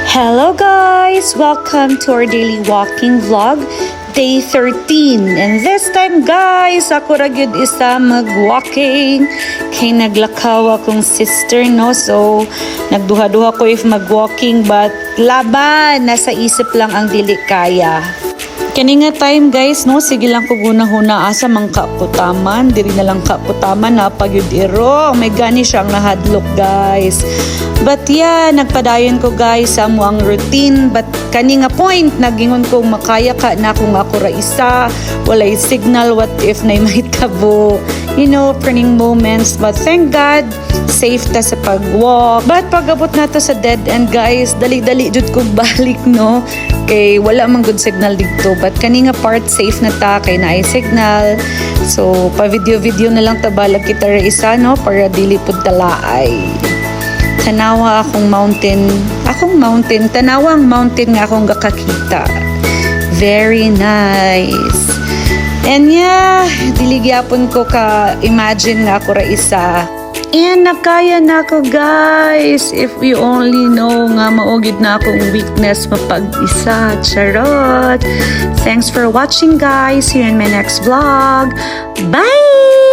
Hello guys! Welcome to our daily walking vlog, day 13. And this time guys, ako ra gyud isa mag-walking. Kay naglakaw akong sister, no? So, nagduha-duha ko if mag-walking, but laban, nasa isip lang ang dili kaya. Kani nga time guys, no, sige lang ko guna-huna asa mang kaputaman, diri na lang kaputaman na pagyud iro. May gani siyang nahadlok guys. But yeah, nagpadayon ko guys sa ang routine, but kani nga point nagingon ko makaya ka na kung ako ra isa, walay signal, what if nay mahitabo, you know, turning moments. But thank God, safe ta sa pag-walk. But pag-abot na to sa dead end guys, dali-dali jud ko balik, no? Kay wala mang good signal dito, but kani nga part safe na ta kay naay signal. So pa video na lang tabalag kita ra isa, no, para dili pud talaay. Tanawa akong mountain, tanawang mountain nga akong gakakita. Very nice. And yeah, dili gyapon ko ka imagine nga ako ra isa. And nakaya na ako guys. If you only know nga maugid na akong weakness mapag-isa. Charot. Thanks for watching guys. See you in my next vlog. Bye!